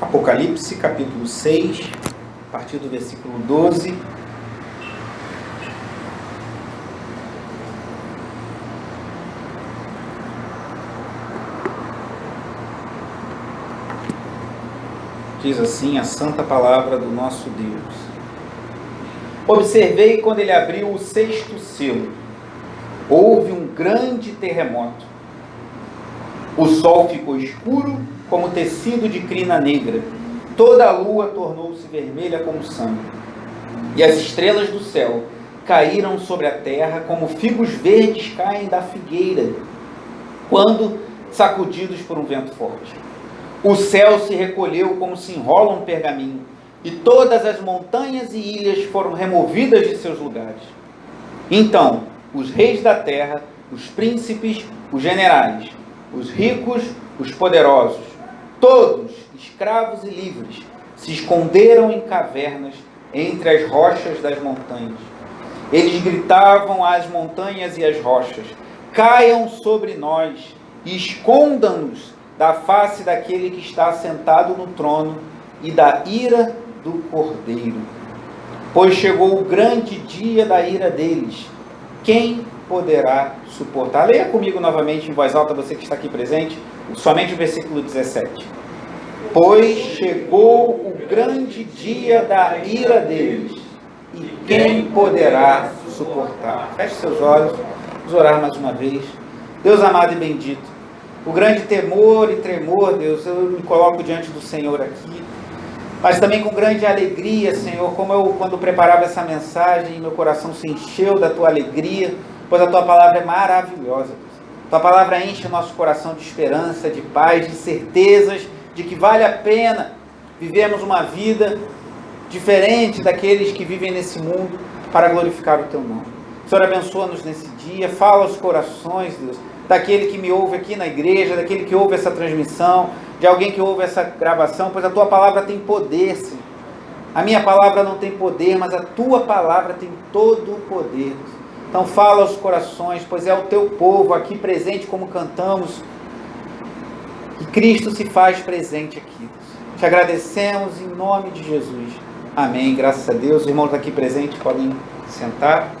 Apocalipse, capítulo 6, a partir do versículo 12. Diz assim a santa palavra do nosso Deus. Observei quando ele abriu o sexto selo. Houve um grande terremoto. O sol ficou escuro como tecido de crina negra. Toda a lua tornou-se vermelha como sangue. E as estrelas do céu caíram sobre a terra como figos verdes caem da figueira, quando sacudidos por um vento forte. O céu se recolheu como se enrola um pergaminho, e todas as montanhas e ilhas foram removidas de seus lugares. Então, os reis da terra, os príncipes, os generais, os ricos, os poderosos, todos, escravos e livres, se esconderam em cavernas entre as rochas das montanhas. Eles gritavam às montanhas e às rochas: caiam sobre nós e escondam-nos da face daquele que está sentado no trono e da ira do Cordeiro. Pois chegou o grande dia da ira deles. Quem poderá suportar? Leia comigo novamente em voz alta, você que está aqui presente, somente o versículo 17. Pois chegou o grande dia da ira deles, e quem poderá suportar? Feche seus olhos, vamos orar mais uma vez. Deus amado e bendito, o grande temor e tremor, Deus, eu me coloco diante do Senhor aqui, mas também com grande alegria, Senhor, como eu, quando preparava essa mensagem, meu coração se encheu da Tua alegria, pois a Tua palavra é maravilhosa. Tua palavra enche o nosso coração de esperança, de paz, de certezas, de que vale a pena vivermos uma vida diferente daqueles que vivem nesse mundo para glorificar o Teu nome. Senhor, abençoa-nos nesse dia, fala aos corações, Deus, daquele que me ouve aqui na igreja, daquele que ouve essa transmissão, de alguém que ouve essa gravação, pois a Tua palavra tem poder, Senhor. A minha palavra não tem poder, mas a Tua palavra tem todo o poder. Então fala aos corações, pois é o Teu povo aqui presente, como cantamos, que Cristo se faz presente aqui. Te agradecemos em nome de Jesus. Amém, graças a Deus. Os irmãos aqui presentes podem sentar.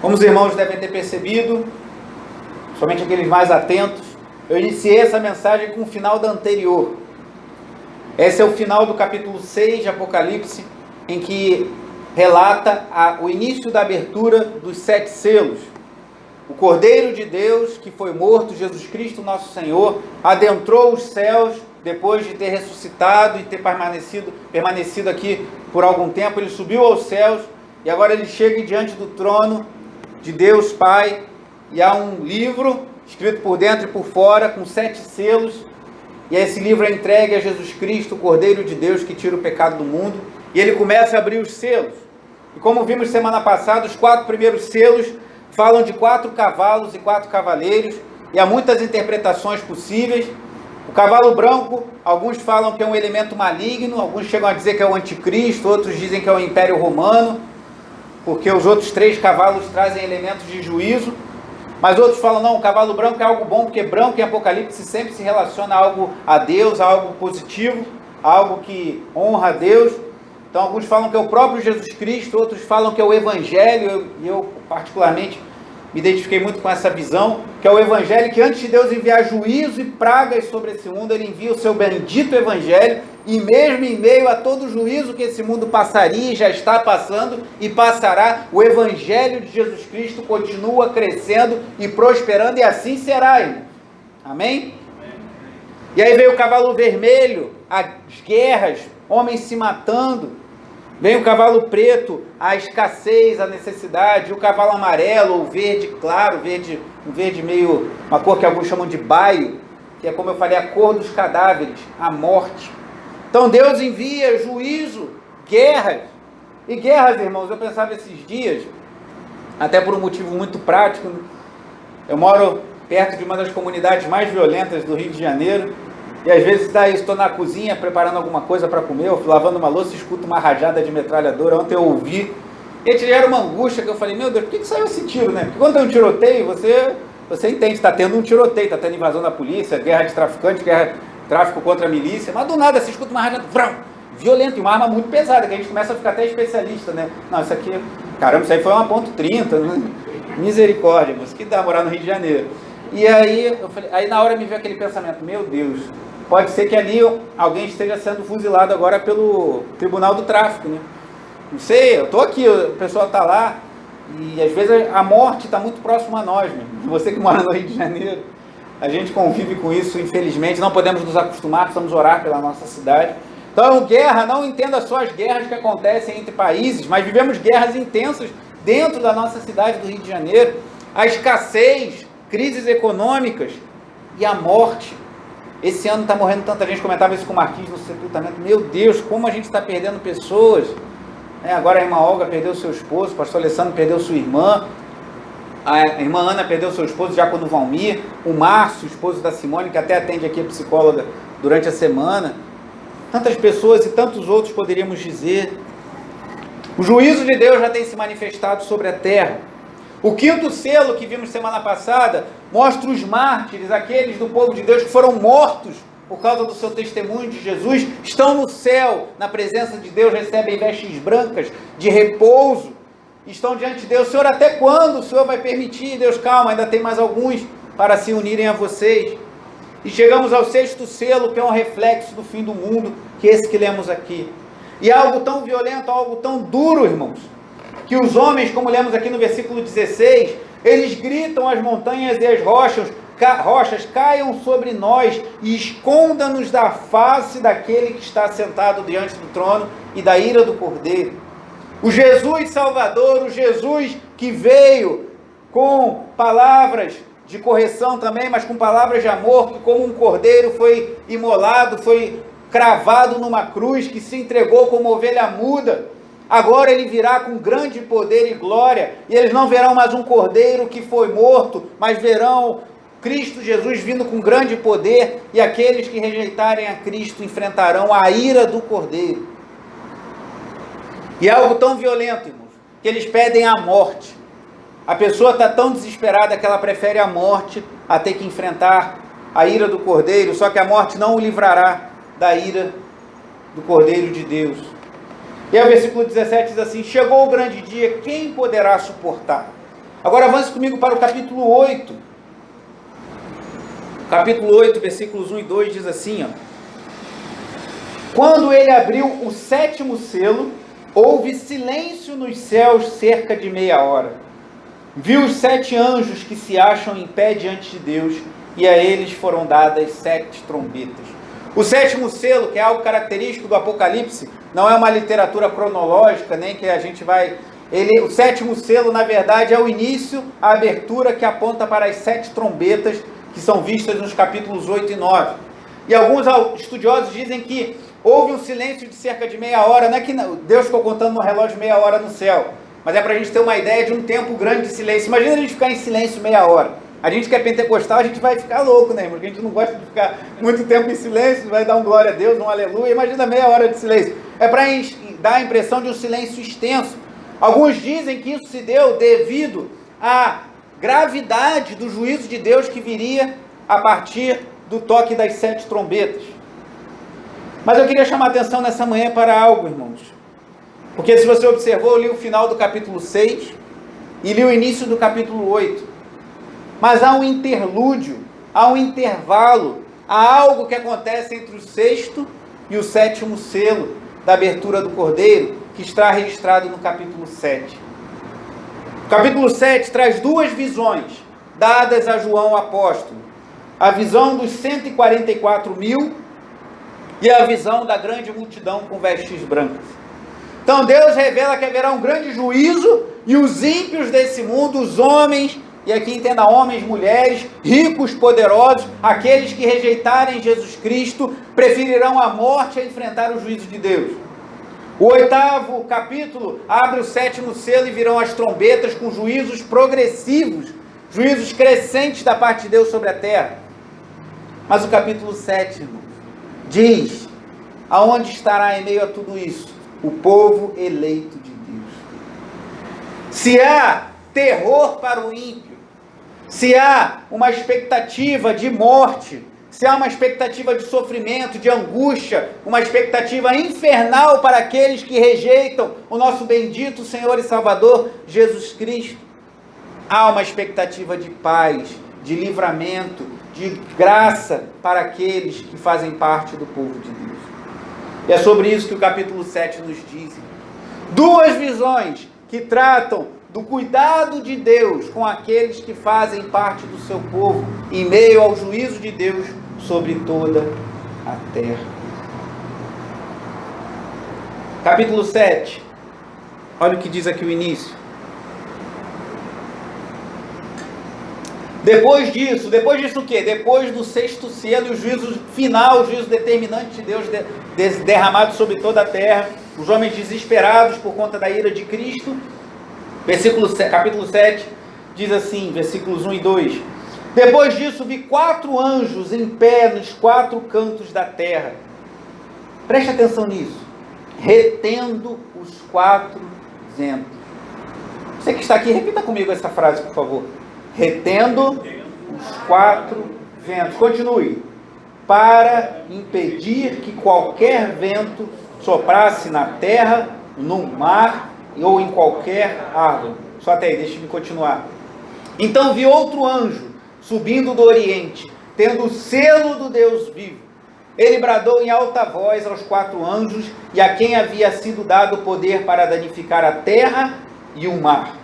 Como os irmãos devem ter percebido, somente aqueles mais atentos, eu iniciei essa mensagem com o final da anterior. Esse é o final do capítulo 6 de Apocalipse, em que relata o início da abertura dos 7 selos. O Cordeiro de Deus, que foi morto, Jesus Cristo, nosso Senhor, adentrou os céus depois de ter ressuscitado e ter permanecido aqui por algum tempo. Ele subiu aos céus e agora ele chega diante do trono de Deus Pai, e há um livro escrito por dentro e por fora, com 7 selos, e esse livro é entregue a Jesus Cristo, o Cordeiro de Deus, que tira o pecado do mundo, e ele começa a abrir os selos. E como vimos semana passada, os 4 primeiros selos falam de 4 cavalos e 4 cavaleiros, e há muitas interpretações possíveis. O cavalo branco, alguns falam que é um elemento maligno, alguns chegam a dizer que é o anticristo, outros dizem que é o Império Romano, porque os outros 3 cavalos trazem elementos de juízo, mas outros falam, não, o cavalo branco é algo bom, porque branco em Apocalipse sempre se relaciona a algo a Deus, a algo positivo, a algo que honra a Deus. Então alguns falam que é o próprio Jesus Cristo, outros falam que é o Evangelho, e eu particularmente me identifiquei muito com essa visão, que é o Evangelho, que antes de Deus enviar juízo e pragas sobre esse mundo, Ele envia o seu bendito Evangelho, e mesmo em meio a todo o juízo que esse mundo passaria, e já está passando e passará, o Evangelho de Jesus Cristo continua crescendo e prosperando, e assim será, irmão. Amém? E aí veio o cavalo vermelho, as guerras, homens se matando. Vem o cavalo preto, a escassez, a necessidade. O cavalo amarelo ou verde claro, um verde meio, uma cor que alguns chamam de baio, que é, como eu falei, a cor dos cadáveres, a morte. Então Deus envia juízo, guerras. E guerras, irmãos, eu pensava esses dias, até por um motivo muito prático. Eu moro perto de uma das comunidades mais violentas do Rio de Janeiro. E às vezes estou na cozinha preparando alguma coisa para comer, eu lavando uma louça e escuto uma rajada de metralhadora. Ontem eu ouvi, e gera uma angústia, que eu falei, meu Deus, por que saiu esse tiro, né? Porque quando tem um tiroteio, você entende, está tendo um tiroteio, está tendo invasão da polícia, guerra de traficantes, guerra tráfico contra a milícia, mas do nada se escuta uma rajada, violenta, e uma arma muito pesada, que a gente começa a ficar até especialista, né? Não, isso aqui, caramba, isso aí foi uma .30, né? Misericórdia, mas que dá morar no Rio de Janeiro. E aí, eu falei, aí na hora me veio aquele pensamento, meu Deus, pode ser que ali alguém esteja sendo fuzilado agora pelo Tribunal do Tráfico, né? Não sei, eu estou aqui, o pessoal está lá, e às vezes a morte está muito próxima a nós, mesmo. Você que mora no Rio de Janeiro, a gente convive com isso, infelizmente, não podemos nos acostumar, precisamos orar pela nossa cidade. Então, guerra, não entenda só as guerras que acontecem entre países, mas vivemos guerras intensas dentro da nossa cidade do Rio de Janeiro. A escassez, crises econômicas e a morte. Esse ano está morrendo tanta gente, comentava isso com o Marquinhos no sepultamento. Meu Deus, como a gente está perdendo pessoas. Agora a irmã Olga perdeu seu esposo, o pastor Alessandro perdeu sua irmã, a irmã Ana perdeu seu esposo, Diácono Valmir, o Márcio, esposo da Simone, que até atende aqui a psicóloga durante a semana. Tantas pessoas e tantos outros poderíamos dizer. O juízo de Deus já tem se manifestado sobre a terra. O quinto selo que vimos semana passada mostra os mártires, aqueles do povo de Deus que foram mortos por causa do seu testemunho de Jesus, estão no céu, na presença de Deus, recebem vestes brancas de repouso, estão diante de Deus. Senhor, até quando o Senhor vai permitir? Deus, calma, ainda tem mais alguns para se unirem a vocês. E chegamos ao sexto selo, que é um reflexo do fim do mundo, que é esse que lemos aqui. E é algo tão violento, algo tão duro, irmãos, que os homens, como lemos aqui no versículo 16, eles gritam às montanhas e às rochas, caiam sobre nós e esconda-nos da face daquele que está sentado diante do trono e da ira do Cordeiro. O Jesus Salvador, o Jesus que veio com palavras de correção também, mas com palavras de amor, que como um cordeiro foi imolado, foi cravado numa cruz, que se entregou como ovelha muda. Agora ele virá com grande poder e glória, e eles não verão mais um cordeiro que foi morto, mas verão Cristo Jesus vindo com grande poder, e aqueles que rejeitarem a Cristo enfrentarão a ira do cordeiro. E é algo tão violento, irmãos, que eles pedem a morte. A pessoa está tão desesperada que ela prefere a morte a ter que enfrentar a ira do cordeiro, só que a morte não o livrará da ira do Cordeiro de Deus. E aí o versículo 17 diz assim: chegou o grande dia, quem poderá suportar? Agora avance comigo para o capítulo 8. Capítulo 8, versículos 1 e 2 diz assim, quando ele abriu o sétimo selo, houve silêncio nos céus cerca de meia hora. Viu os 7 anjos que se acham em pé diante de Deus, e a eles foram dadas 7 trombetas. O sétimo selo, que é algo característico do Apocalipse, não é uma literatura cronológica, nem que a gente vai... o sétimo selo, na verdade, é o início, a abertura que aponta para as 7 trombetas que são vistas nos capítulos 8 e 9. E alguns estudiosos dizem que houve um silêncio de cerca de meia hora, não é que Deus ficou contando no relógio meia hora no céu, mas é para a gente ter uma ideia de um tempo grande de silêncio. Imagina a gente ficar em silêncio meia hora. A gente que é pentecostal, a gente vai ficar louco, né, irmão? Porque a gente não gosta de ficar muito tempo em silêncio, vai dar um glória a Deus, um aleluia. Imagina meia hora de silêncio. É para dar a impressão de um silêncio extenso. Alguns dizem que isso se deu devido à gravidade do juízo de Deus que viria a partir do toque das 7 trombetas. Mas eu queria chamar a atenção nessa manhã para algo, irmãos. Porque se você observou, eu li o final do capítulo 6 e li o início do capítulo 8. Mas há um interlúdio, há um intervalo, há algo que acontece entre o 6º e o 7º selo da abertura do Cordeiro, que está registrado no capítulo 7. O capítulo 7 traz 2 visões dadas a João apóstolo. A visão dos 144.000 e a visão da grande multidão com vestes brancas. Então Deus revela que haverá um grande juízo e os ímpios desse mundo, os homens, e aqui entenda homens, mulheres, ricos, poderosos, aqueles que rejeitarem Jesus Cristo, preferirão a morte a enfrentar o juízo de Deus. O 8º capítulo abre o 7º selo e virão as trombetas com juízos progressivos, juízos crescentes da parte de Deus sobre a terra. Mas o capítulo 7, irmãos, diz, aonde estará em meio a tudo isso? O povo eleito de Deus. Se há terror para o ímpio, se há uma expectativa de morte, se há uma expectativa de sofrimento, de angústia, uma expectativa infernal para aqueles que rejeitam o nosso bendito Senhor e Salvador, Jesus Cristo, há uma expectativa de paz, de livramento, de graça para aqueles que fazem parte do povo de Deus. E é sobre isso que o capítulo 7 nos diz. Duas visões que tratam do cuidado de Deus com aqueles que fazem parte do seu povo, em meio ao juízo de Deus sobre toda a terra. Capítulo 7. Olha o que diz aqui o início. Depois disso o quê? Depois do sexto selo, o juízo final, o juízo determinante de Deus derramado sobre toda a terra, os homens desesperados por conta da ira de Cristo, capítulo 7, diz assim, versículos 1 e 2, depois disso vi 4 anjos em pé nos 4 cantos da terra, preste atenção nisso, retendo os 4 ventos. Você que está aqui, repita comigo essa frase, por favor. Retendo os 4 ventos. Continue. Para impedir que qualquer vento soprasse na terra, no mar ou em qualquer árvore. Só até aí, deixe-me continuar. Então vi outro anjo subindo do oriente, tendo o selo do Deus vivo. Ele bradou em alta voz aos 4 anjos e a quem havia sido dado o poder para danificar a terra e o mar.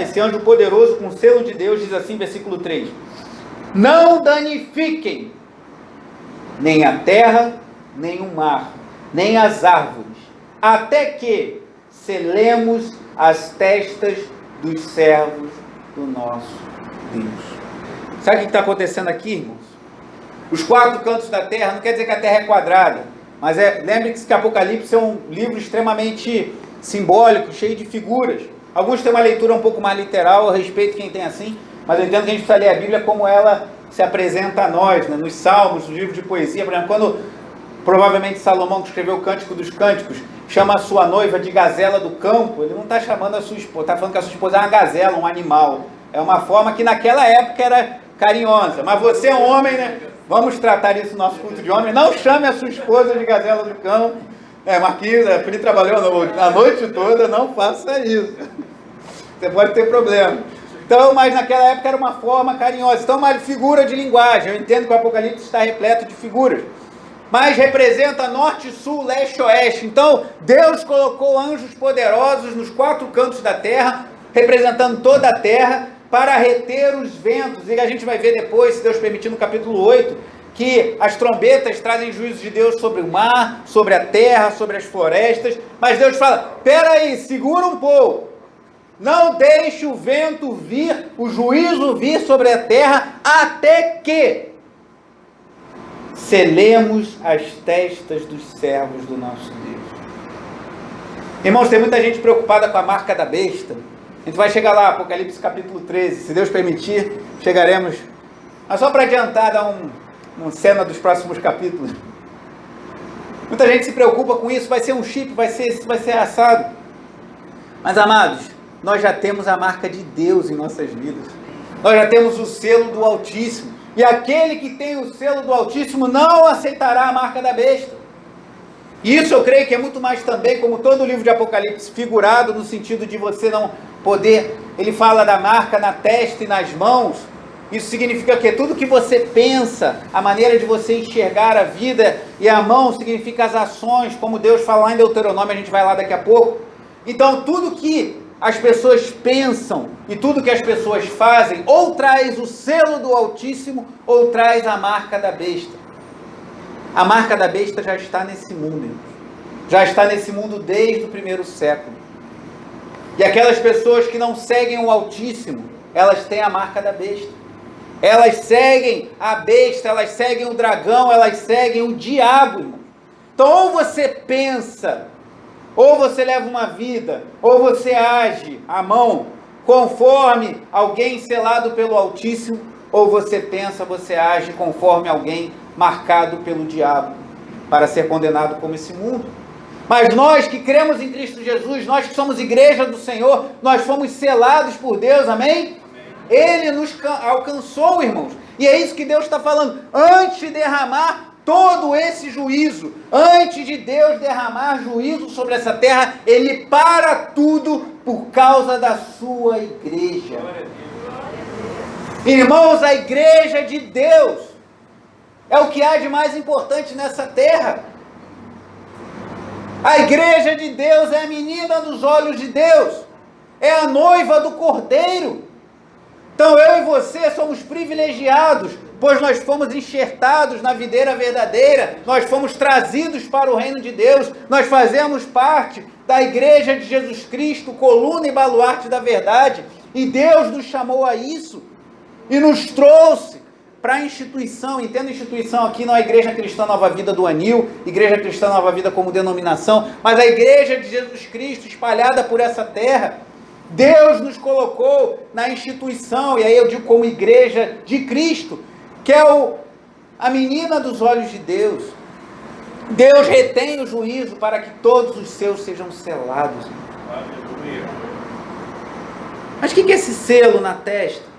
Esse anjo poderoso com o selo de Deus diz assim, versículo 3: não danifiquem nem a terra, nem o mar, nem as árvores, até que selemos as testas dos servos do nosso Deus. Sabe o que está acontecendo aqui, irmãos? Os 4 cantos da terra, não quer dizer que a terra é quadrada, mas lembre-se que Apocalipse é um livro extremamente simbólico, cheio de figuras. Alguns têm uma leitura um pouco mais literal, eu respeito quem tem assim, mas eu entendo que a gente precisa ler a Bíblia como ela se apresenta a nós, né? Nos Salmos, nos livros de poesia. Por exemplo, quando provavelmente Salomão, que escreveu o Cântico dos Cânticos, chama a sua noiva de gazela do campo, ele não está chamando a sua esposa, está falando que a sua esposa é uma gazela, um animal. É uma forma que naquela época era carinhosa. Mas você é um homem, né? Vamos tratar isso no nosso culto de homem. Não chame a sua esposa de gazela do campo. Marquinhos, a Pri trabalhou a noite toda, não faça isso. Você pode ter problema. Então, mas naquela época era uma forma carinhosa. Então, uma figura de linguagem. Eu entendo que o Apocalipse está repleto de figuras. Mas representa norte, sul, leste, oeste. Então, Deus colocou anjos poderosos nos 4 cantos da terra, representando toda a terra, para reter os ventos. E a gente vai ver depois, se Deus permitir, no capítulo 8, que as trombetas trazem juízo de Deus sobre o mar, sobre a terra, sobre as florestas. Mas Deus fala, peraí, segura um pouco. Não deixe o vento vir, o juízo vir sobre a terra, até que selemos as testas dos servos do nosso Deus. Irmãos, tem muita gente preocupada com a marca da besta. A gente vai chegar lá, Apocalipse capítulo 13, se Deus permitir, chegaremos. Mas só para adiantar, dar uma cena dos próximos capítulos. Muita gente se preocupa com isso, vai ser um chip, vai ser assado. Mas amados, nós já temos a marca de Deus em nossas vidas. Nós já temos o selo do Altíssimo. E aquele que tem o selo do Altíssimo não aceitará a marca da besta. E isso eu creio que é muito mais também, como todo o livro de Apocalipse, figurado no sentido de você não poder... Ele fala da marca na testa e nas mãos. Isso significa que tudo que você pensa, a maneira de você enxergar a vida, e a mão significa as ações, como Deus fala lá em Deuteronômio, a gente vai lá daqui a pouco. Então tudo que as pessoas pensam e tudo que as pessoas fazem, ou traz o selo do Altíssimo, ou traz a marca da besta. A marca da besta já está nesse mundo, irmãos. Já está nesse mundo desde o 1º século. E aquelas pessoas que não seguem o Altíssimo, elas têm a marca da besta. Elas seguem a besta, elas seguem o dragão, elas seguem o diabo, irmão. Então, ou você pensa, ou você leva uma vida, ou você age à mão, conforme alguém selado pelo Altíssimo, ou você pensa, você age conforme alguém marcado pelo diabo, para ser condenado como esse mundo. Mas nós que cremos em Cristo Jesus, nós que somos igreja do Senhor, nós fomos selados por Deus, amém? Ele nos alcançou, irmãos. E é isso que Deus está falando. Antes de derramar todo esse juízo, antes de Deus derramar juízo sobre essa terra, Ele para tudo por causa da sua igreja. Irmãos, a igreja de Deus é o que há de mais importante nessa terra. A igreja de Deus é a menina dos olhos de Deus, é a noiva do Cordeiro. Então eu e você somos privilegiados, pois nós fomos enxertados na videira verdadeira, nós fomos trazidos para o reino de Deus, nós fazemos parte da igreja de Jesus Cristo, coluna e baluarte da verdade, e Deus nos chamou a isso, e nos trouxe para a instituição. Entenda instituição aqui, não a Igreja Cristã Nova Vida do Anil, Igreja Cristã Nova Vida como denominação, mas a igreja de Jesus Cristo espalhada por essa terra. Deus nos colocou na instituição, e aí eu digo como igreja de Cristo, que é a menina dos olhos de Deus. Deus retém o juízo para que todos os seus sejam selados. Mas o que é esse selo na testa?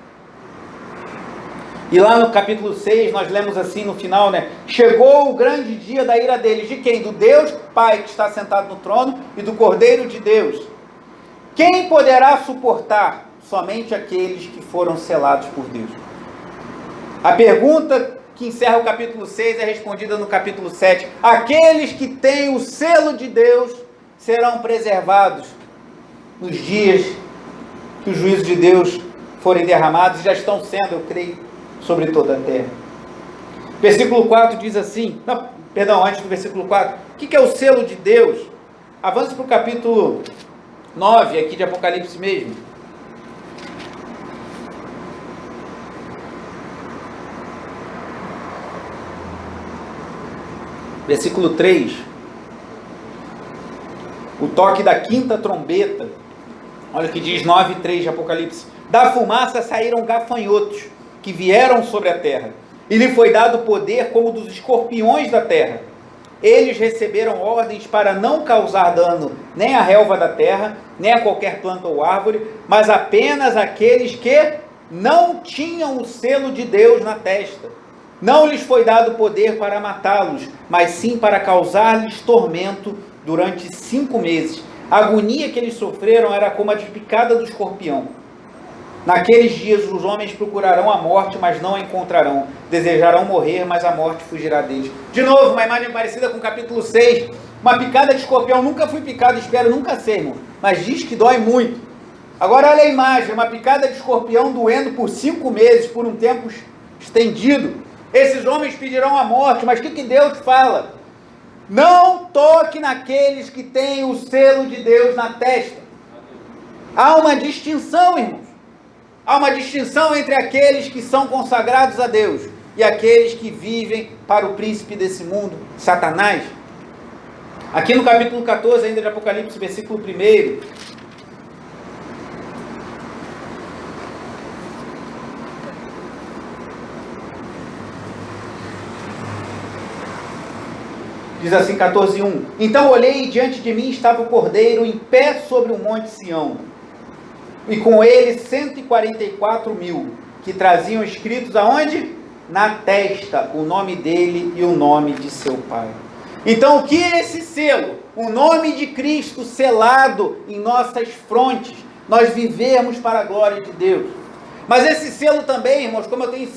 E lá no capítulo 6, nós lemos assim no final, né? Chegou o grande dia da ira deles. De quem? Do Deus Pai que está sentado no trono e do Cordeiro de Deus. Quem poderá suportar? Somente aqueles que foram selados por Deus. A pergunta que encerra o capítulo 6 é respondida no capítulo 7. Aqueles que têm o selo de Deus serão preservados nos dias que os juízos de Deus forem derramados, já estão sendo, eu creio, sobre toda a terra. Versículo 4 diz assim, antes do versículo 4, o que é o selo de Deus? Avance para o capítulo 9, aqui de Apocalipse mesmo. Versículo 3. O toque da quinta trombeta. Olha o que diz 9:3 de Apocalipse. Da fumaça saíram gafanhotos, que vieram sobre a terra. E lhe foi dado poder como dos escorpiões da terra. Eles receberam ordens para não causar dano nem à relva da terra, nem a qualquer planta ou árvore, mas apenas aqueles que não tinham o selo de Deus na testa. Não lhes foi dado poder para matá-los, mas sim para causar-lhes tormento durante 5 meses. A agonia que eles sofreram era como a de picada do escorpião. Naqueles dias os homens procurarão a morte, mas não a encontrarão. Desejarão morrer, mas a morte fugirá deles. De novo, uma imagem parecida com o capítulo 6. Uma picada de escorpião. Nunca fui picado, espero nunca ser, irmão. Mas diz que dói muito. Agora olha a imagem. Uma picada de escorpião doendo por 5 meses, por um tempo estendido. Esses homens pedirão a morte, mas o que Deus fala? Não toque naqueles que têm o selo de Deus na testa. Há uma distinção, irmãos. Há uma distinção entre aqueles que são consagrados a Deus e aqueles que vivem para o príncipe desse mundo, Satanás. Aqui no capítulo 14, ainda de Apocalipse, versículo 1. Diz assim, 14:1. Então olhei e diante de mim estava o Cordeiro em pé sobre o monte Sião. E com ele 144.000, que traziam escritos aonde? Na testa, o nome dele e o nome de seu pai. Então o que é esse selo? O nome de Cristo selado em nossas frontes, nós vivermos para a glória de Deus. Mas esse selo também, irmãos, como eu tenho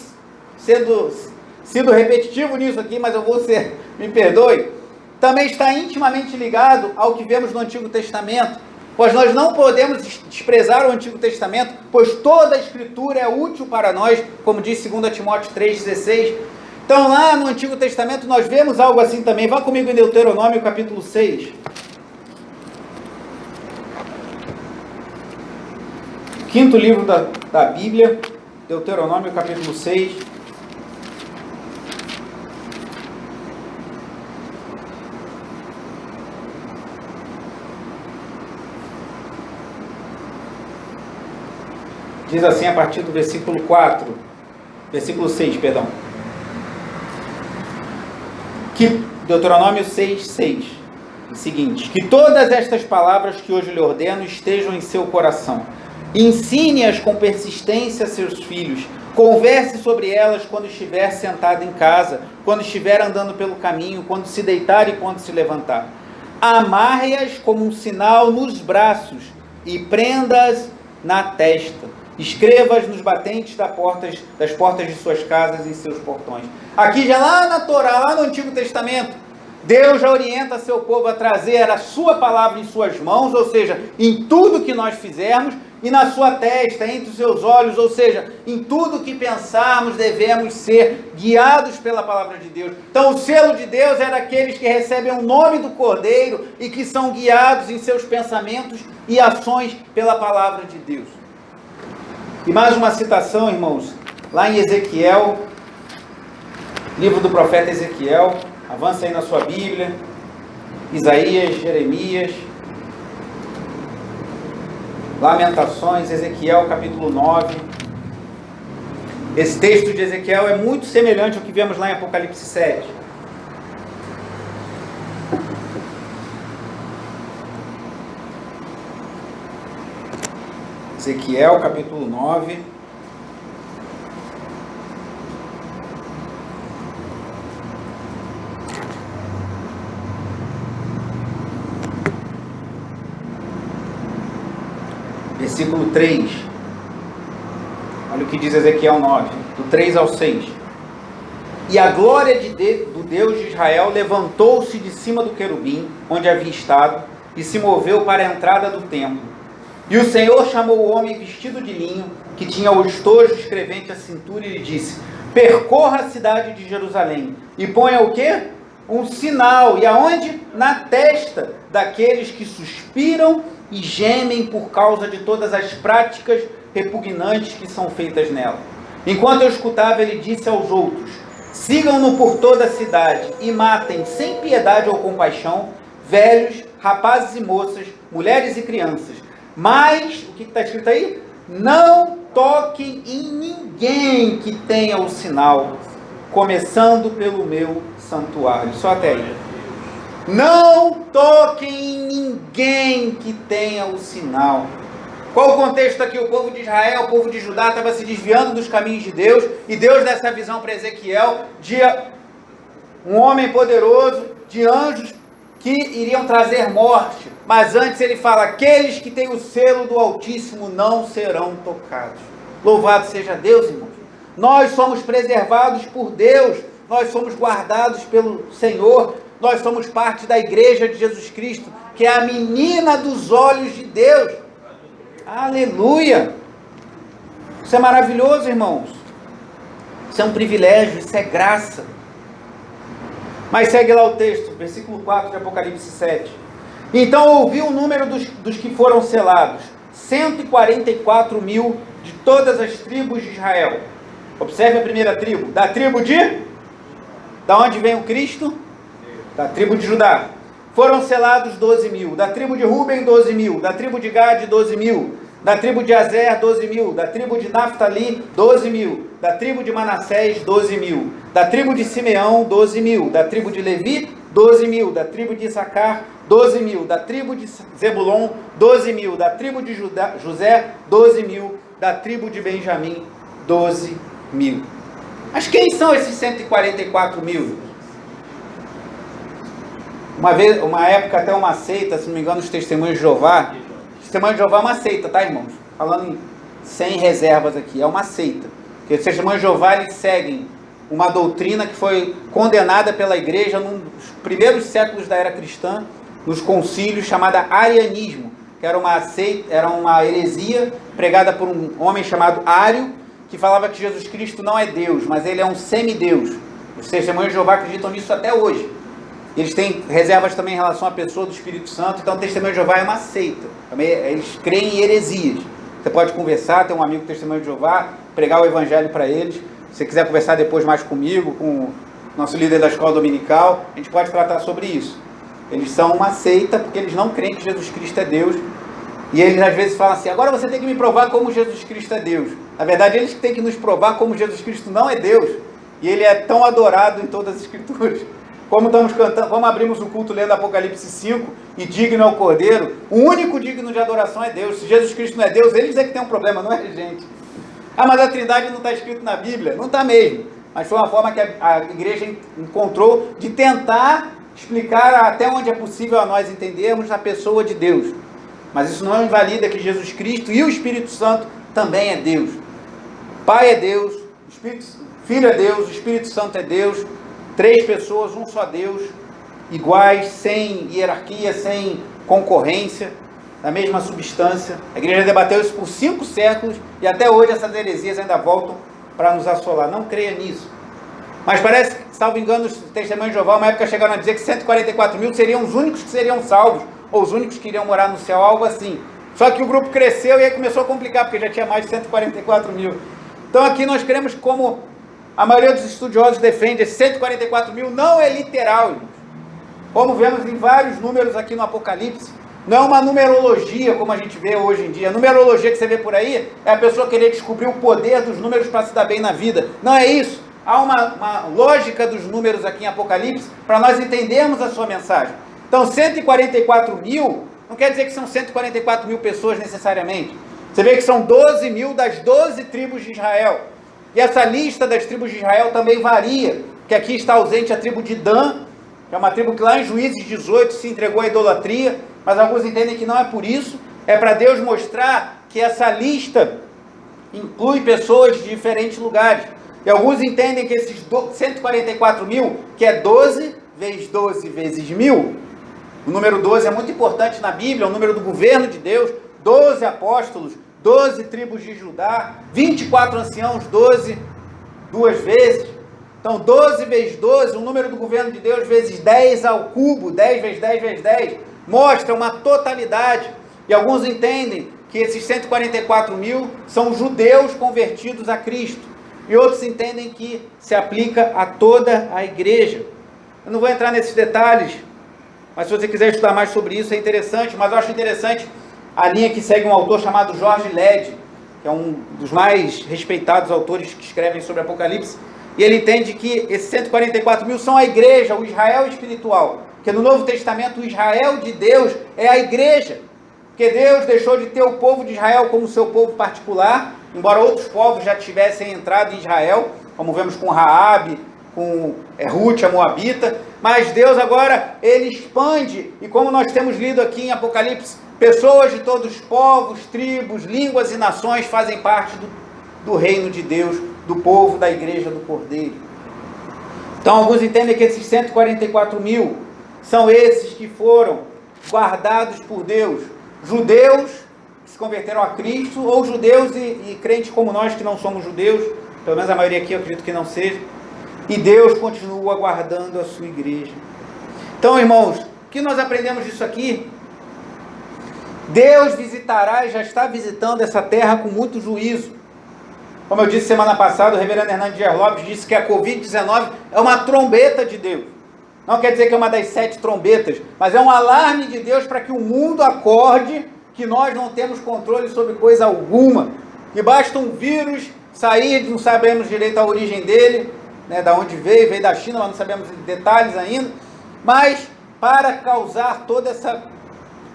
sido repetitivo nisso aqui, mas eu vou ser, me perdoe, também está intimamente ligado ao que vemos no Antigo Testamento. Pois nós não podemos desprezar o Antigo Testamento, pois toda a Escritura é útil para nós, como diz 2 Timóteo 3,16. Então lá no Antigo Testamento nós vemos algo assim também. Vá comigo em Deuteronômio capítulo 6. Quinto livro da Bíblia, Deuteronômio capítulo 6. Diz assim a partir do versículo 6, perdão. Que Deuteronômio 6:6, o seguinte: que todas estas palavras que hoje lhe ordeno estejam em seu coração. Ensine-as com persistência a seus filhos. Converse sobre elas quando estiver sentado em casa, quando estiver andando pelo caminho, quando se deitar e quando se levantar. Amarre-as como um sinal nos braços e prenda-as na testa. Escreva-as nos batentes das portas de suas casas e em seus portões. Aqui já lá na Torá, lá no Antigo Testamento, Deus já orienta seu povo a trazer a sua palavra em suas mãos, ou seja, em tudo que nós fizermos, e na sua testa, entre os seus olhos, ou seja, em tudo que pensarmos, devemos ser guiados pela palavra de Deus. Então o selo de Deus é daqueles que recebem o nome do Cordeiro e que são guiados em seus pensamentos e ações pela palavra de Deus. E mais uma citação, irmãos, lá em Ezequiel, livro do profeta Ezequiel, avança aí na sua Bíblia, Isaías, Jeremias, Lamentações, Ezequiel capítulo 9. Esse texto de Ezequiel é muito semelhante ao que vemos lá em Apocalipse 7. Ezequiel capítulo 9. Versículo 3. Olha o que diz Ezequiel 9, do 3 ao 6. E a glória do Deus de Israel levantou-se de cima do querubim, onde havia estado, e se moveu para a entrada do templo. E o Senhor chamou o homem vestido de linho, que tinha o estojo escrevente à cintura, e lhe disse: percorra a cidade de Jerusalém, e ponha o quê? Um sinal, e aonde? Na testa daqueles que suspiram e gemem por causa de todas as práticas repugnantes que são feitas nela. Enquanto eu escutava, ele disse aos outros: sigam-no por toda a cidade e matem sem piedade ou compaixão velhos, rapazes e moças, mulheres e crianças. Mas, o que está escrito aí? Não toquem em ninguém que tenha o sinal, começando pelo meu santuário. Só até aí. Não toquem em ninguém que tenha o sinal. Qual o contexto aqui? O povo de Israel, o povo de Judá estava se desviando dos caminhos de Deus, e Deus dá essa visão para Ezequiel de um homem poderoso, de anjos que iriam trazer morte. Mas antes ele fala: aqueles que têm o selo do Altíssimo não serão tocados. Louvado seja Deus, irmãos. Nós somos preservados por Deus, nós somos guardados pelo Senhor. Nós somos parte da igreja de Jesus Cristo, que é a menina dos olhos de Deus. Aleluia! Isso é maravilhoso, irmãos. Isso é um privilégio, isso é graça. Mas segue lá o texto, versículo 4 de Apocalipse 7. Então ouvi o número dos que foram selados, 144 mil de todas as tribos de Israel. Observe a primeira tribo, da tribo de... Da onde vem o Cristo? Da tribo de Judá. Foram selados 12 mil. Da tribo de Ruben, 12 mil. Da tribo de Gade, 12 mil. Da tribo de Azer, 12 mil. Da tribo de Naftali, 12 mil. Da tribo de Manassés, 12 mil. Da tribo de Simeão, 12 mil. Da tribo de Levi, 12 mil. Da tribo de Issacar, 12 mil. Da tribo de Zebulon, 12 mil. Da tribo de José, 12 mil. Da tribo de Benjamim, 12 mil. Mas quem são esses 144 mil? Uma época até uma seita, se não me engano, os Testemunhos de Jeová. Testemunhos de Jeová é uma seita, tá, irmãos? Falando sem reservas aqui, é uma seita. Porque os Testemunhos de Jeová, eles seguem uma doutrina que foi condenada pela igreja nos primeiros séculos da era cristã, nos concílios, chamada arianismo, que era uma seita, era uma heresia pregada por um homem chamado Ário, que falava que Jesus Cristo não é Deus, mas ele é um semideus. Os Testemunhos de Jeová acreditam nisso até hoje. Eles têm reservas também em relação à pessoa do Espírito Santo. Então o Testemunho de Jeová é uma seita. Também eles creem em heresias. Você pode conversar, ter um amigo do Testemunho de Jeová, pregar o evangelho para eles. Se você quiser conversar depois mais comigo, com o nosso líder da escola dominical, a gente pode tratar sobre isso. Eles são uma seita porque eles não creem que Jesus Cristo é Deus. E eles às vezes falam assim: agora você tem que me provar como Jesus Cristo é Deus. Na verdade, eles têm que nos provar como Jesus Cristo não é Deus. E ele é tão adorado em todas as Escrituras. Como estamos cantando, como abrimos o culto lendo Apocalipse 5, e digno é o Cordeiro, o único digno de adoração é Deus. Se Jesus Cristo não é Deus, eles é que tem um problema, não é a gente. Ah, mas a Trindade não está escrito na Bíblia. Não está mesmo. Mas foi uma forma que a igreja encontrou de tentar explicar até onde é possível a nós entendermos a pessoa de Deus. Mas isso não invalida que Jesus Cristo e o Espírito Santo também é Deus. Pai é Deus, Filho é Deus, o Espírito Santo é Deus. 3 pessoas, um só Deus, iguais, sem hierarquia, sem concorrência, da mesma substância. A igreja debateu isso por 5 séculos e até hoje essas heresias ainda voltam para nos assolar. Não creia nisso. Mas parece que, salvo engano, os testemunhos de Jeová, uma época chegaram a dizer que 144 mil seriam os únicos que seriam salvos, ou os únicos que iriam morar no céu, algo assim. Só que o grupo cresceu e aí começou a complicar, porque já tinha mais de 144 mil. Então aqui nós cremos, como a maioria dos estudiosos defende, esse 144 mil não é literal, irmãos. Como vemos em vários números aqui no Apocalipse, não é uma numerologia como a gente vê hoje em dia. A numerologia que você vê por aí é a pessoa querer descobrir o poder dos números para se dar bem na vida. Não é isso. Há uma lógica dos números aqui em Apocalipse para nós entendermos a sua mensagem. Então 144 mil não quer dizer que são 144 mil pessoas necessariamente. Você vê que são 12 mil das 12 tribos de Israel. E essa lista das tribos de Israel também varia, que aqui está ausente a tribo de Dan, que é uma tribo que lá em Juízes 18 se entregou à idolatria, mas alguns entendem que não é por isso, é para Deus mostrar que essa lista inclui pessoas de diferentes lugares. E alguns entendem que esses 144 mil, que é 12 vezes 12 vezes 1000, o número 12 é muito importante na Bíblia, é o número do governo de Deus, 12 apóstolos, 12 tribos de Judá, 24 anciãos, 12, 2 vezes. Então 12 vezes 12, o número do governo de Deus, vezes 10 ao cubo, 10 vezes 10 vezes 10, mostra uma totalidade. E alguns entendem que esses 144 mil são judeus convertidos a Cristo. E outros entendem que se aplica a toda a igreja. Eu não vou entrar nesses detalhes, mas se você quiser estudar mais sobre isso é interessante. Mas eu acho interessante a linha que segue um autor chamado George Led, que é um dos mais respeitados autores que escrevem sobre Apocalipse. E ele entende que esses 144 mil são a igreja, o Israel espiritual. Porque no Novo Testamento o Israel de Deus é a igreja. Porque Deus deixou de ter o povo de Israel como seu povo particular, embora outros povos já tivessem entrado em Israel, como vemos com Raabe, com Ruth, a Moabita. Mas Deus agora, ele expande, e como nós temos lido aqui em Apocalipse, pessoas de todos os povos, tribos, línguas e nações fazem parte do reino de Deus, do povo da igreja do Cordeiro. Então alguns entendem que esses 144 mil são esses que foram guardados por Deus, judeus que se converteram a Cristo, ou judeus e crentes como nós que não somos judeus, pelo menos a maioria aqui eu acredito que não seja, e Deus continua guardando a sua igreja. Então, irmãos, o que nós aprendemos disso aqui? Deus visitará e já está visitando essa terra com muito juízo. Como eu disse semana passada, o reverendo Hernando Dias Lopes disse que a Covid-19 é uma trombeta de Deus. Não quer dizer que é uma das 7 trombetas, mas é um alarme de Deus para que o mundo acorde que nós não temos controle sobre coisa alguma. Que basta um vírus sair, não sabemos direito a origem dele, né, da onde veio da China, mas não sabemos detalhes ainda, mas para causar toda essa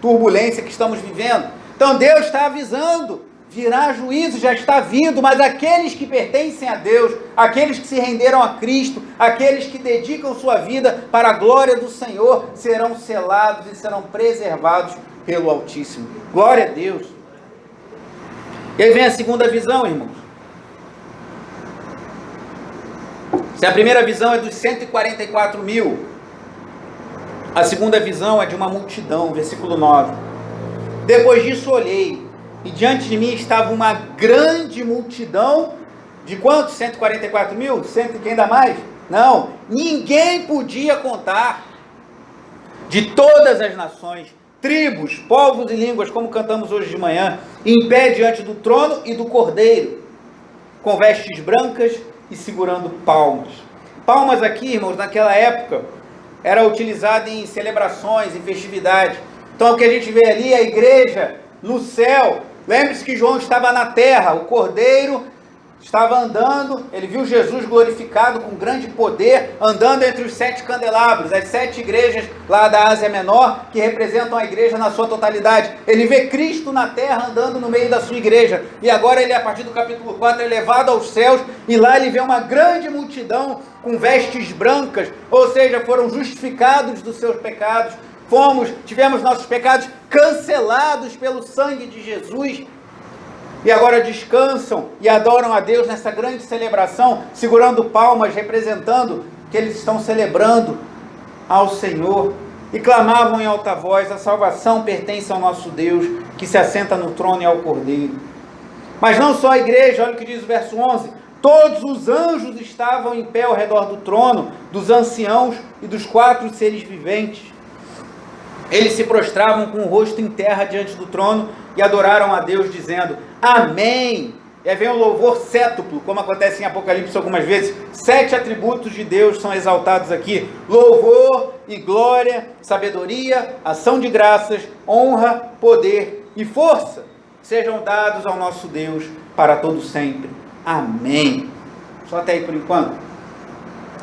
turbulência que estamos vivendo. Então Deus está avisando, virá juízo, já está vindo, mas aqueles que pertencem a Deus, aqueles que se renderam a Cristo, aqueles que dedicam sua vida para a glória do Senhor, serão selados e serão preservados pelo Altíssimo. Glória a Deus. E aí vem a segunda visão, irmãos. Se a primeira visão é dos 144 mil, a segunda visão é de uma multidão, versículo 9. Depois disso olhei, e diante de mim estava uma grande multidão, de quantos? 144 mil? 100 e ainda mais? Não, ninguém podia contar, de todas as nações, tribos, povos e línguas, como cantamos hoje de manhã, em pé diante do trono e do Cordeiro, com vestes brancas e segurando palmas. Palmas aqui, irmãos, naquela época, era utilizado em celebrações, em festividades. Então o que a gente vê ali é a igreja no céu. Lembre-se que João estava na terra, o Cordeiro estava andando, ele viu Jesus glorificado com grande poder, andando entre os 7 candelabros, as 7 igrejas lá da Ásia Menor, que representam a igreja na sua totalidade. Ele vê Cristo na terra andando no meio da sua igreja, e agora ele, a partir do capítulo 4, é levado aos céus, e lá ele vê uma grande multidão com vestes brancas, ou seja, foram justificados dos seus pecados, tivemos nossos pecados cancelados pelo sangue de Jesus, e agora descansam e adoram a Deus nessa grande celebração, segurando palmas, representando que eles estão celebrando ao Senhor, e clamavam em alta voz: a salvação pertence ao nosso Deus, que se assenta no trono e ao Cordeiro. Mas não só a igreja, olha o que diz o verso 11, todos os anjos estavam em pé ao redor do trono, dos anciãos e dos 4 seres viventes. Eles se prostravam com o rosto em terra diante do trono e adoraram a Deus, dizendo: Amém! E aí vem o louvor sétuplo, como acontece em Apocalipse algumas vezes. 7 atributos de Deus são exaltados aqui: louvor e glória, sabedoria, ação de graças, honra, poder e força sejam dados ao nosso Deus para todo sempre. Amém. Só até aí por enquanto.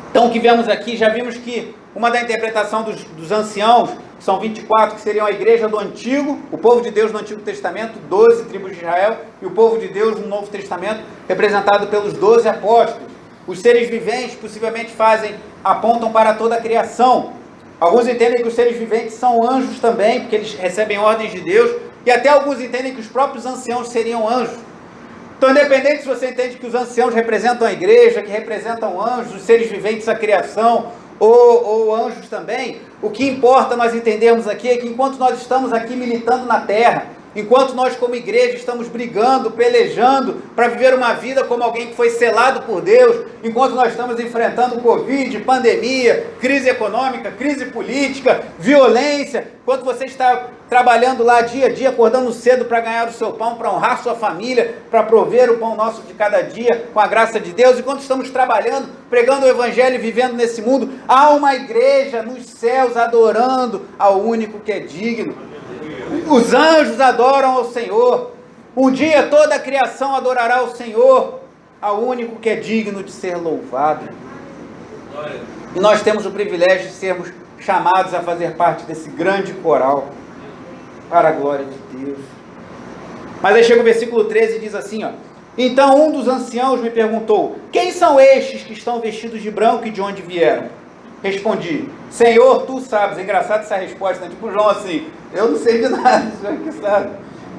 Então o que vemos aqui, já vimos que uma da interpretação dos anciãos, são 24, que seriam a igreja do Antigo, o povo de Deus no Antigo Testamento, 12 tribos de Israel, e o povo de Deus no Novo Testamento, representado pelos 12 apóstolos. Os seres viventes possivelmente apontam para toda a criação. Alguns entendem que os seres viventes são anjos também, porque eles recebem ordens de Deus, e até alguns entendem que os próprios anciãos seriam anjos. Então, independente se você entende que os anciãos representam a igreja, que representam anjos, os seres viventes, a criação, ou anjos também, o que importa nós entendermos aqui é que enquanto nós estamos aqui militando na terra, enquanto nós como igreja estamos brigando, pelejando para viver uma vida como alguém que foi selado por Deus, enquanto nós estamos enfrentando Covid, pandemia, crise econômica, crise política, violência, enquanto você está trabalhando lá dia a dia, acordando cedo para ganhar o seu pão, para honrar sua família, para prover o pão nosso de cada dia, com a graça de Deus, enquanto estamos trabalhando, pregando o evangelho e vivendo nesse mundo, há uma igreja nos céus adorando ao único que é digno. Os anjos adoram ao Senhor. Um dia toda a criação adorará ao Senhor, ao único que é digno de ser louvado. E nós temos o privilégio de sermos chamados a fazer parte desse grande coral, para a glória de Deus. Mas aí chega o versículo 13 e diz assim, ó: então um dos anciãos me perguntou: quem são estes que estão vestidos de branco e de onde vieram? Respondi: Senhor, tu sabes. É engraçado essa resposta, né? Tipo João assim: eu não sei de nada, o Senhor que sabe.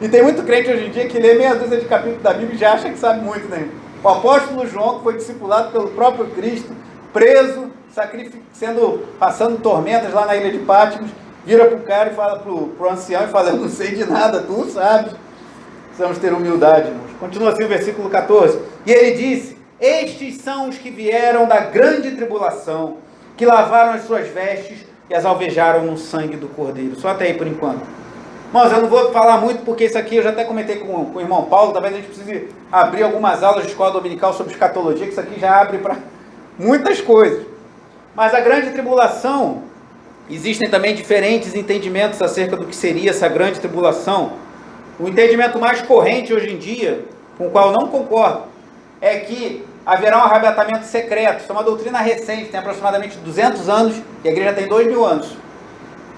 E tem muito crente hoje em dia que lê meia dúzia de capítulos da Bíblia e já acha que sabe muito, né? O apóstolo João, que foi discipulado pelo próprio Cristo, preso, passando tormentas lá na ilha de Patmos, vira para o cara e fala para o ancião e fala: eu não sei de nada, tu sabes. Precisamos ter humildade, irmãos. Continua assim o versículo 14. E ele disse: estes são os que vieram da grande tribulação, que lavaram as suas vestes e as alvejaram no sangue do Cordeiro. Só até aí por enquanto. Irmãos, eu não vou falar muito, porque isso aqui eu já até comentei com o irmão Paulo, talvez a gente precise abrir algumas aulas de escola dominical sobre escatologia, que isso aqui já abre para muitas coisas. Mas a grande tribulação, existem também diferentes entendimentos acerca do que seria essa grande tribulação. O entendimento mais corrente hoje em dia, com o qual eu não concordo, é que haverá um arrebatamento secreto. Isso é uma doutrina recente, tem aproximadamente 200 anos, e a igreja tem 2000 anos.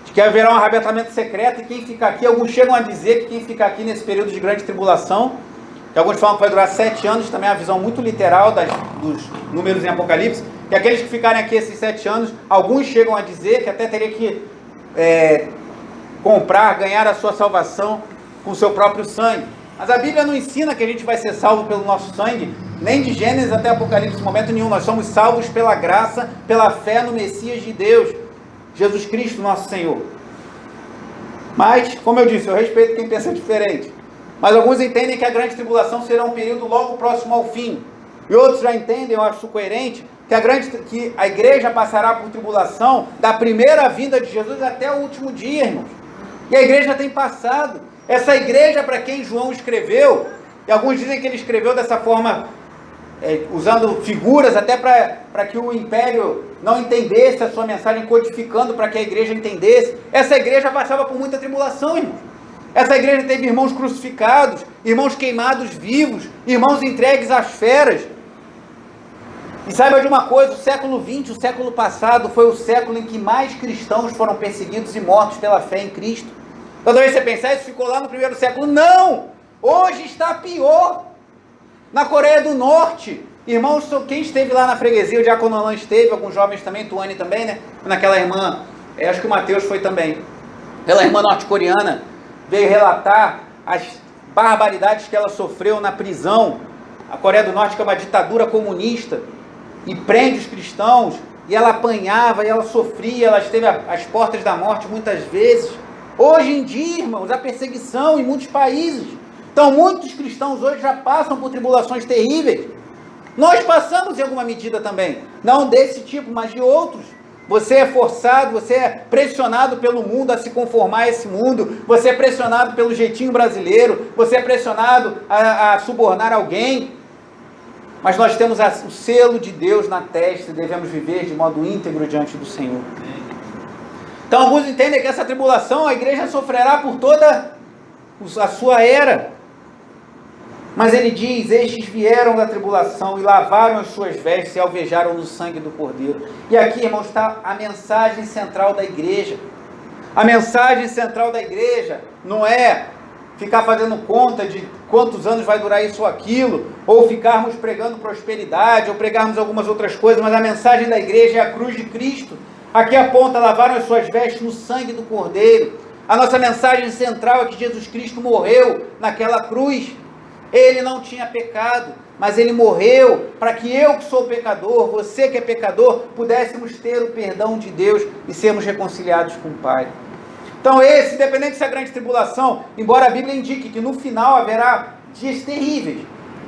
De que haverá um arrebatamento secreto, e quem fica aqui, alguns chegam a dizer que quem fica aqui nesse período de grande tribulação, que alguns falam que vai durar 7 anos, também é uma visão muito literal dos números em Apocalipse, e aqueles que ficarem aqui esses 7 anos, alguns chegam a dizer que até teria que ganhar a sua salvação com o seu próprio sangue. Mas a Bíblia não ensina que a gente vai ser salvo pelo nosso sangue, nem de Gênesis até Apocalipse, em momento nenhum. Nós somos salvos pela graça, pela fé no Messias de Deus, Jesus Cristo, nosso Senhor. Mas, como eu disse, eu respeito quem pensa diferente. Mas alguns entendem que a grande tribulação será um período logo próximo ao fim. E outros já entendem, eu acho coerente, que a igreja passará por tribulação da primeira vinda de Jesus até o último dia, irmãos. E a igreja tem passado. Essa igreja para quem João escreveu, e alguns dizem que ele escreveu dessa forma, usando figuras até para que o império não entendesse a sua mensagem, codificando para que a igreja entendesse. Essa igreja passava por muita tribulação, irmãos. Essa igreja teve irmãos crucificados, irmãos queimados vivos, irmãos entregues às feras. E saiba de uma coisa, o século XX, o século passado, foi o século em que mais cristãos foram perseguidos e mortos pela fé em Cristo. Toda vez que você pensar, isso ficou lá no primeiro século. Não! Hoje está pior. Na Coreia do Norte, irmãos, quem esteve lá na freguesia, o Diácono Alain esteve, alguns jovens também, Tuane também, né? Naquela irmã, acho que o Mateus foi também. Aquela irmã norte-coreana veio relatar as barbaridades que ela sofreu na prisão. A Coreia do Norte, que é uma ditadura comunista, e prende os cristãos, e ela apanhava, e ela sofria, ela esteve às portas da morte muitas vezes. Hoje em dia, irmãos, há perseguição em muitos países. Então, muitos cristãos hoje já passam por tribulações terríveis. Nós passamos em alguma medida também, não desse tipo, mas de outros. Você é forçado, você é pressionado pelo mundo a se conformar a esse mundo, você é pressionado pelo jeitinho brasileiro, você é pressionado a subornar alguém. Mas nós temos o selo de Deus na testa e devemos viver de modo íntegro diante do Senhor. Então alguns entendem que essa tribulação a igreja sofrerá por toda a sua era. Mas ele diz, estes vieram da tribulação e lavaram as suas vestes e alvejaram no sangue do Cordeiro. E aqui, irmãos, está a mensagem central da igreja. A mensagem central da igreja não é ficar fazendo conta de quantos anos vai durar isso ou aquilo, ou ficarmos pregando prosperidade, ou pregarmos algumas outras coisas, mas a mensagem da igreja é a cruz de Cristo. Aqui aponta, lavaram as suas vestes no sangue do Cordeiro. A nossa mensagem central é que Jesus Cristo morreu naquela cruz. Ele não tinha pecado, mas ele morreu para que eu que sou pecador, você que é pecador, pudéssemos ter o perdão de Deus e sermos reconciliados com o Pai. Então independente dessa grande tribulação, embora a Bíblia indique que no final haverá dias terríveis,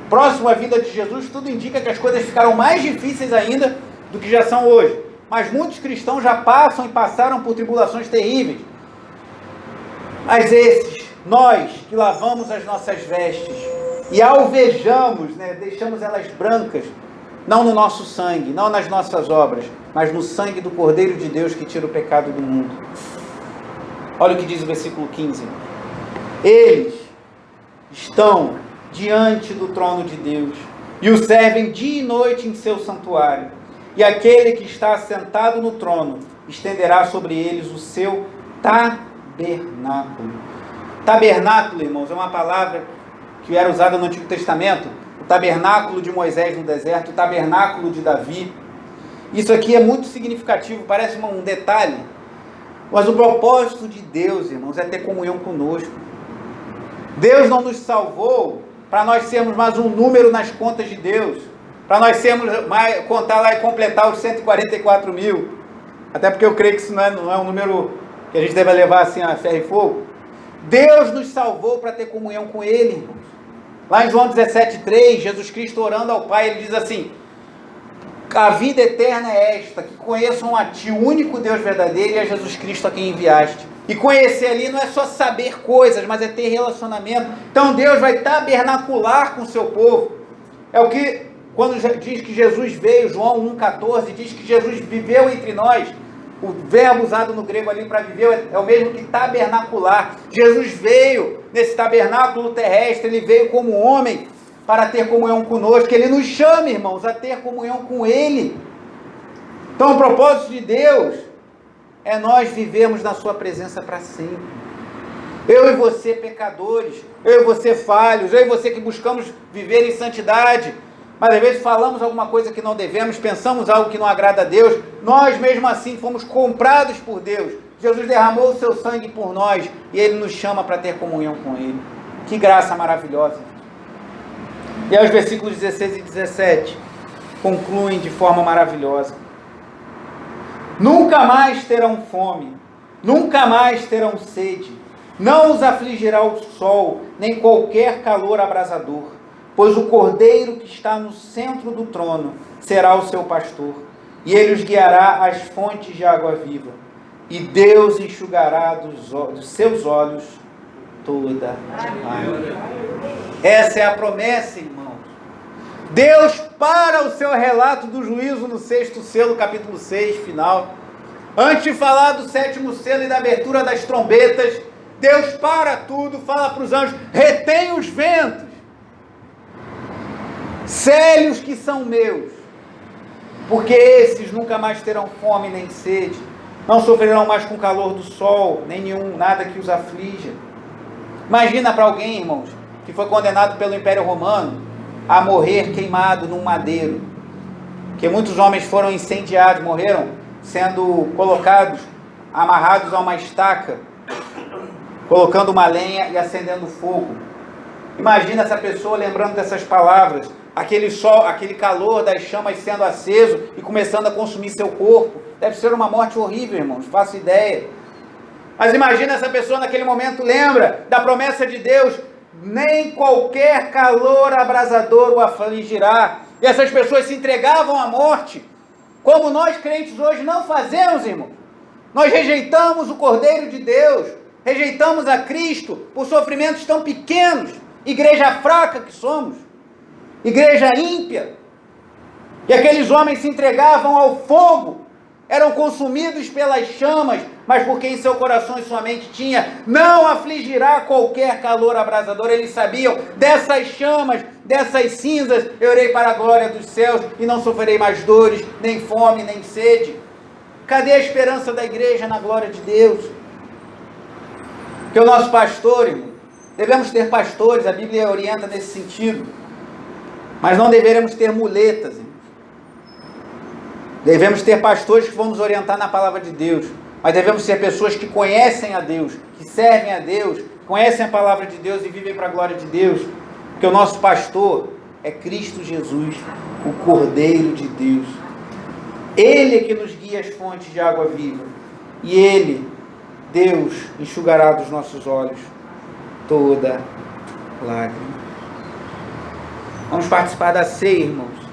próximo à vinda de Jesus, tudo indica que as coisas ficarão mais difíceis ainda do que já são hoje. Mas muitos cristãos já passam e passaram por tribulações terríveis. Mas nós que lavamos as nossas vestes e alvejamos, deixamos elas brancas, não no nosso sangue, não nas nossas obras, mas no sangue do Cordeiro de Deus que tira o pecado do mundo. Olha o que diz o versículo 15. Eles estão diante do trono de Deus e o servem dia e noite em seu santuário. E aquele que está assentado no trono estenderá sobre eles o seu tabernáculo. Tabernáculo, irmãos, é uma palavra que era usada no Antigo Testamento. O tabernáculo de Moisés no deserto, o tabernáculo de Davi. Isso aqui é muito significativo, parece um detalhe. Mas o propósito de Deus, irmãos, é ter comunhão conosco. Deus não nos salvou para nós sermos mais um número nas contas de Deus. Para nós contar lá e completar os 144 mil. Até porque eu creio que isso não é um número que a gente deve levar assim a ferro e fogo. Deus nos salvou para ter comunhão com Ele, irmãos. Lá em João 17,3, Jesus Cristo orando ao Pai, Ele diz assim: a vida eterna é esta, que conheçam a Ti, o único Deus verdadeiro, e a Jesus Cristo a quem enviaste. E conhecer ali não é só saber coisas, mas é ter relacionamento. Então Deus vai tabernacular com o seu povo. É o que, quando diz que Jesus veio, João 1,14, diz que Jesus viveu entre nós. O verbo usado no grego ali para viver é o mesmo que tabernacular. Jesus veio nesse tabernáculo terrestre, Ele veio como homem para ter comunhão conosco. Ele nos chama, irmãos, a ter comunhão com Ele. Então o propósito de Deus é nós vivermos na sua presença para sempre. Eu e você pecadores, eu e você falhos, eu e você que buscamos viver em santidade, mas às vezes falamos alguma coisa que não devemos, pensamos algo que não agrada a Deus, nós mesmo assim fomos comprados por Deus. Jesus derramou o seu sangue por nós e Ele nos chama para ter comunhão com Ele. Que graça maravilhosa. E aí os versículos 16 e 17 concluem de forma maravilhosa. Nunca mais terão fome, nunca mais terão sede, não os afligirá o sol, nem qualquer calor abrasador. Pois o Cordeiro que está no centro do trono será o seu pastor, e ele os guiará às fontes de água viva, e Deus enxugará dos seus olhos toda lágrima. Essa é a promessa, irmãos. Deus para o seu relato do juízo no 6º selo, capítulo 6, final. Antes de falar do 7º selo e da abertura das trombetas, Deus para tudo, fala para os anjos: retém os ventos, cele os que são meus, porque esses nunca mais terão fome nem sede, não sofrerão mais com o calor do sol, nem nada que os aflija. Imagina para alguém, irmãos, que foi condenado pelo Império Romano a morrer queimado num madeiro, que muitos homens foram incendiados, morreram sendo colocados, amarrados a uma estaca, colocando uma lenha e acendendo fogo. Imagina essa pessoa lembrando dessas palavras, aquele sol, aquele calor das chamas sendo aceso e começando a consumir seu corpo. Deve ser uma morte horrível, irmãos, faço ideia. Mas imagina essa pessoa naquele momento, lembra da promessa de Deus: nem qualquer calor abrasador o afligirá. E essas pessoas se entregavam à morte, como nós crentes hoje não fazemos, irmãos. Nós rejeitamos o Cordeiro de Deus, rejeitamos a Cristo por sofrimentos tão pequenos, igreja fraca que somos, igreja ímpia. E aqueles homens se entregavam ao fogo, eram consumidos pelas chamas, mas porque em seu coração e sua mente tinha: não afligirá qualquer calor abrasador. Eles sabiam: dessas chamas, dessas cinzas, eu irei para a glória dos céus e não sofrerei mais dores, nem fome, nem sede. Cadê a esperança da igreja na glória de Deus? Que o nosso pastor, irmão, devemos ter pastores, a Bíblia orienta nesse sentido, mas não deveremos ter muletas, irmão. Devemos ter pastores que vão nos orientar na palavra de Deus, mas devemos ser pessoas que conhecem a Deus, que servem a Deus, conhecem a palavra de Deus e vivem para a glória de Deus, porque o nosso pastor é Cristo Jesus, o Cordeiro de Deus. Ele é que nos guia às fontes de água viva, e Ele, Deus, enxugará dos nossos olhos toda lágrima. Vamos participar da ceia, irmãos.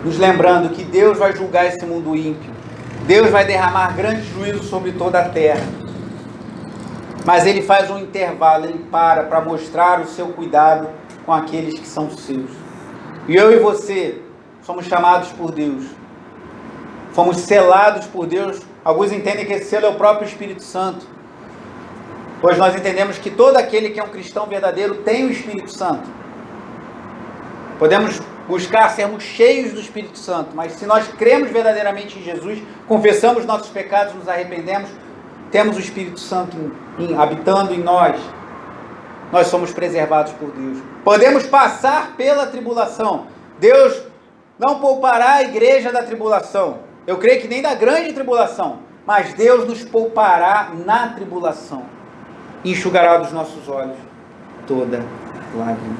Nos lembrando que Deus vai julgar esse mundo ímpio. Deus vai derramar grande juízo sobre toda a terra. Mas Ele faz um intervalo, Ele para mostrar o seu cuidado com aqueles que são seus. E eu e você somos chamados por Deus. Fomos selados por Deus. Alguns entendem que esse selo é o próprio Espírito Santo, pois nós entendemos que todo aquele que é um cristão verdadeiro tem o Espírito Santo. Podemos buscar sermos cheios do Espírito Santo, mas se nós cremos verdadeiramente em Jesus, confessamos nossos pecados, nos arrependemos, temos o Espírito Santo habitando em nós, nós somos preservados por Deus. Podemos passar pela tribulação. Deus não poupará a igreja da tribulação. Eu creio que nem da grande tribulação, mas Deus nos poupará na tribulação. E enxugará dos nossos olhos toda lágrima.